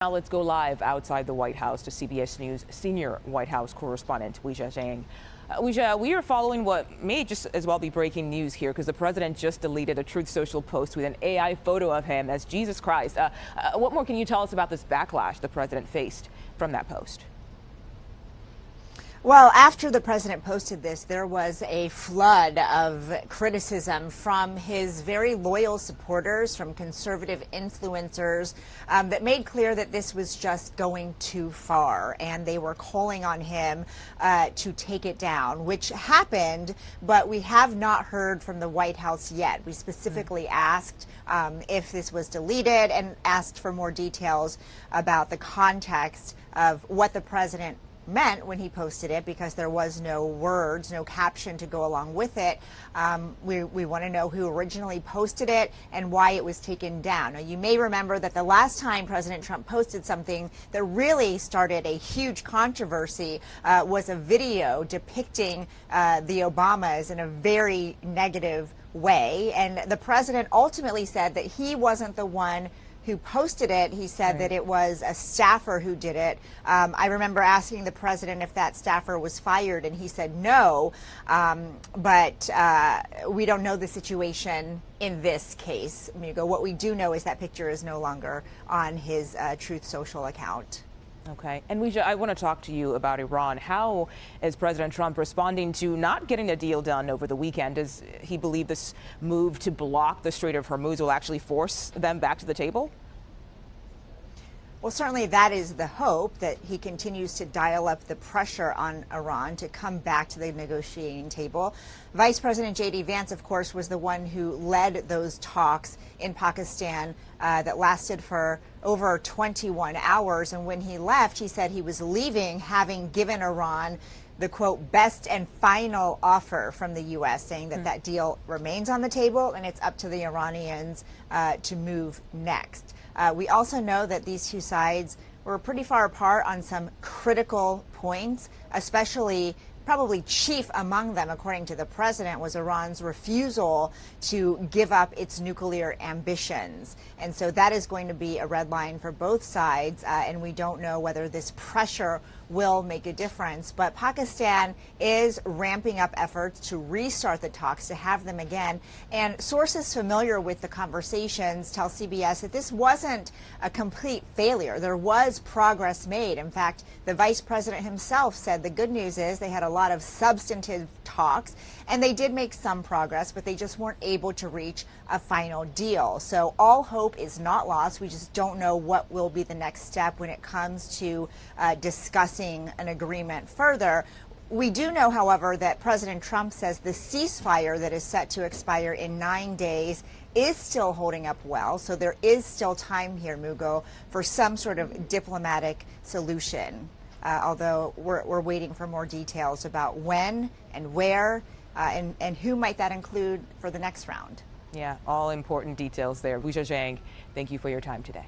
Now let's go live outside the White House to CBS News senior White House correspondent Weijia Zhang. Weijia, we are following what may just as well be breaking news here because the president just deleted a Truth Social post with an AI photo of him as Jesus Christ. What more can you tell us about this backlash the president faced from that post? Well, after the president posted this, there was a flood of criticism from his very loyal supporters, from conservative influencers, that made clear that this was just going too far, and they were calling on him to take it down, which happened, but we have not heard from the White House yet. We specifically asked if this was deleted and asked for more details about the context of what the president meant when he posted it, because there was no words, no caption to go along with it. We want to know who originally posted it and why it was taken down. Now, you may remember that the last time President Trump posted something that really started a huge controversy was a video depicting the Obamas in a very negative way. And the president ultimately said that he wasn't the one who posted it. He said that it was a staffer who did it. I remember asking the president if that staffer was fired, and he said no. But we don't know the situation in this case. What we do know is that picture is no longer on his Truth Social account. Okay. And Weijia, I want to talk to you about Iran. How is President Trump responding to not getting a deal done over the weekend? Does he believe this move to block the Strait of Hormuz will actually force them back to the table? Well, certainly that is the hope, that he continues to dial up the pressure on Iran to come back to the negotiating table. Vice President J.D. Vance, of course, was the one who led those talks in Pakistan that lasted for over 21 hours. And when he left, he said he was leaving having given Iran the, quote, best and final offer from the U.S., saying that that deal remains on the table and it's up to the Iranians to move next. We also know that these two sides were pretty far apart on some critical points, especially probably chief among them, according to the president, was Iran's refusal to give up its nuclear ambitions. And so that is going to be a red line for both sides, and we don't know whether this pressure will make a difference. But Pakistan is ramping up efforts to restart the talks, to have them again. And sources familiar with the conversations tell CBS that this wasn't a complete failure. There was progress made. In fact, the vice president himself said the good news is they had a lot of substantive talks, and they did make some progress, but they just weren't able to reach a final deal. So all hope is not lost. We just don't know what will be the next step when it comes to discussing an agreement further. We do know, however, that President Trump says the ceasefire that is set to expire in 9 days is still holding up well. So there is still time here, Mugo, for some sort of diplomatic solution. Although we're waiting for more details about when and where and who might that include for the next round. Yeah, all important details there. Weijia Zhang, thank you for your time today.